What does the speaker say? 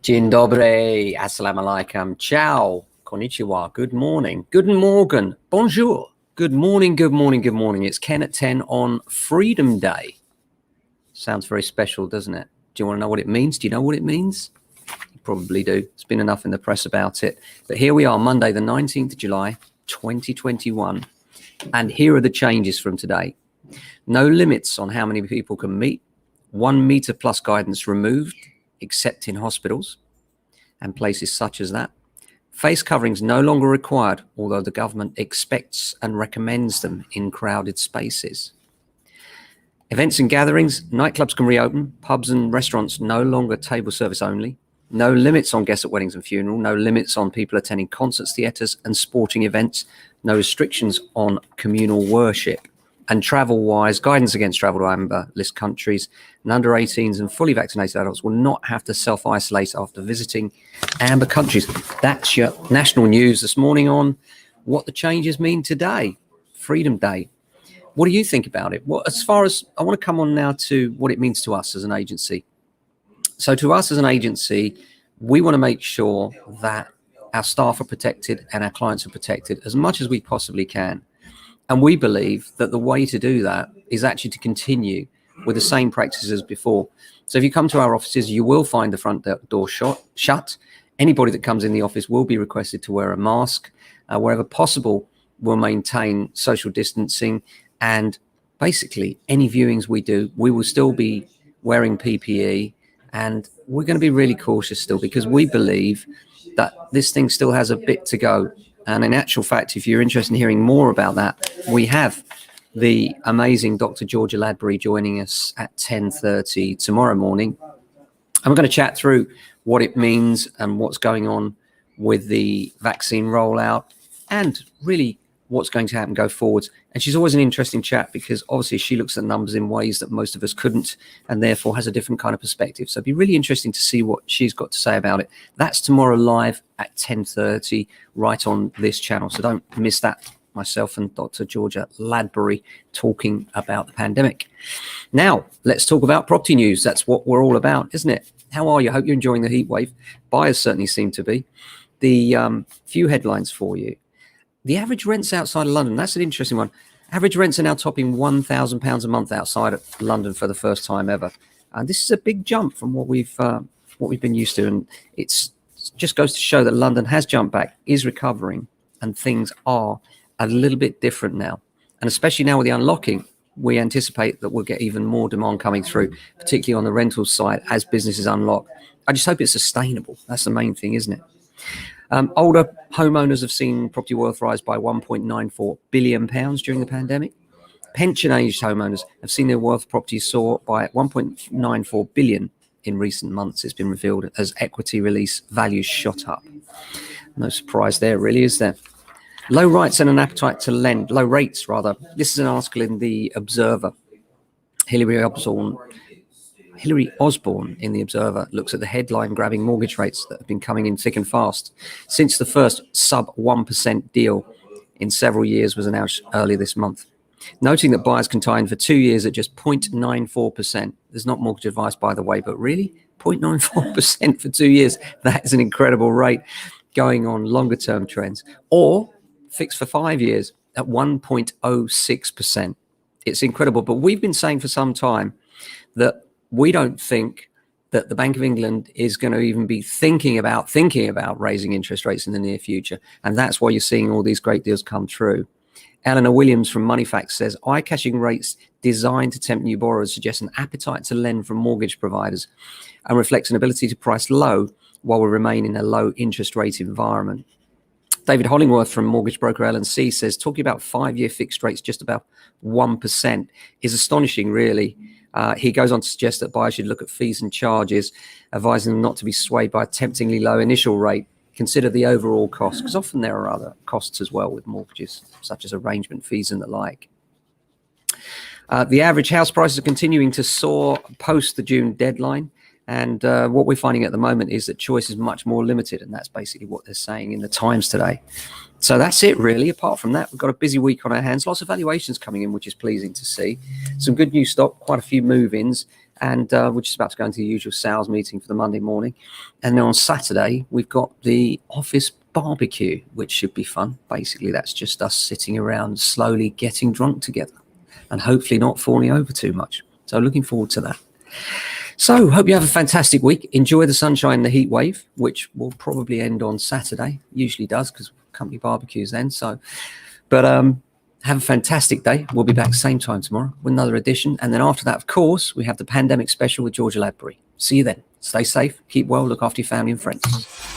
Dzień dobry, assalamu alaikum, ciao, konnichiwa, good morning, guten morgen, bonjour, good morning, good morning, good morning. It's Ken at 10 on Freedom Day. Sounds very special, doesn't it? Do you want to know what it means? Do you know what it means? You probably do. It's been enough in the press about it. But here we are, Monday, the 19th of July, 2021. And here are the changes from today. No limits on how many people can meet. 1 meter plus guidance removed, except in hospitals and places such as that. Face coverings no longer required, although the government expects and recommends them in crowded spaces. Events and gatherings, nightclubs can reopen, pubs and restaurants no longer table service only. No limits on guests at weddings and funerals, no limits on people attending concerts, theatres and sporting events, no restrictions on communal worship. And travel-wise, guidance against travel to amber list countries, and under 18s and fully vaccinated adults will not have to self-isolate after visiting amber countries. That's your national news this morning on what the changes mean today, Freedom Day. What do you think about it? Well, as far as I want to come on now to what it means to us as an agency. So to us as an agency, we want to make sure that our staff are protected and our clients are protected as much as we possibly can. And we believe that the way to do that is actually to continue with the same practices as before. So if you come to our offices, you will find the front door shut. Anybody that comes in the office will be requested to wear a mask. Wherever possible, we'll maintain social distancing. And basically, any viewings we do, we will still be wearing PPE. And we're going to be really cautious still because we believe that this thing still has a bit to go. And in actual fact, if you're interested in hearing more about that, we have the amazing Dr. Georgia Ladbury joining us at 10:30 tomorrow morning. And we're going to chat through what it means and what's going on with the vaccine rollout and really what's going to happen go forwards. And she's always an interesting chat because obviously she looks at numbers in ways that most of us couldn't and therefore has a different kind of perspective. So it'd be really interesting to see what she's got to say about it. That's tomorrow live at 10:30 right on this channel. So don't miss that. Myself and Dr. Georgia Ladbury talking about the pandemic. Now, let's talk about property news. That's what we're all about, isn't it? How are you? I hope you're enjoying the heat wave. Buyers certainly seem to be. The few headlines for you. The average rents outside of London, that's an interesting one. Average rents are now topping £1,000 a month outside of London for the first time ever. And this is a big jump from what we've been used to. And it just goes to show that London has jumped back, is recovering, and things are a little bit different now. And especially now with the unlocking, we anticipate that we'll get even more demand coming through, particularly on the rental side as businesses unlock. I just hope it's sustainable. That's the main thing, isn't it? Older homeowners have seen property wealth rise by £1.94 billion during the pandemic. Pension-aged homeowners have seen their wealth properties soar by £1.94 billion in recent months. It's been revealed as equity release values shot up. No surprise there, really, is there? Low rates and an appetite to lend. Low rates, rather. This is an article in The Observer. Hilary Osborne in The Observer looks at the headline-grabbing mortgage rates that have been coming in thick and fast since the first sub-1% deal in several years was announced earlier this month. Noting that buyers can tie in for 2 years at just 0.94%. There's not mortgage advice, by the way, but really, 0.94% for 2 years. That is an incredible rate going on longer-term trends. Or fixed for 5 years at 1.06%. It's incredible. But we've been saying for some time that we don't think that the Bank of England is going to even be thinking about raising interest rates in the near future. And that's why you're seeing all these great deals come through. Eleanor Williams from Moneyfacts says, eye-catching rates designed to tempt new borrowers suggest an appetite to lend from mortgage providers and reflects an ability to price low while we remain in a low interest rate environment. David Hollingworth from mortgage broker L&C says, talking about 5-year fixed rates just about 1% is astonishing, really. He goes on to suggest that buyers should look at fees and charges, advising them not to be swayed by a temptingly low initial rate. Consider the overall cost, because often there are other costs as well with mortgages, such as arrangement fees and the like. The average house prices are continuing to soar post the June deadline. And what we're finding at the moment is that choice is much more limited. And that's basically what they're saying in the Times today. So that's it, really. Apart from that, we've got a busy week on our hands. Lots of valuations coming in, which is pleasing to see. Some good news stock, quite a few move-ins. And we're just about to go into the usual sales meeting for the Monday morning. And then on Saturday, we've got the office barbecue, which should be fun. Basically, that's just us sitting around slowly getting drunk together and hopefully not falling over too much. So looking forward to that. So hope you have a fantastic week. Enjoy the sunshine, the heat wave, which will probably end on Saturday. Usually does because company barbecues then. So, but have a fantastic day. We'll be back same time tomorrow with another edition. And then after that, of course, we have the pandemic special with Georgia Ladbury. See you then. Stay safe, keep well, look after your family and friends.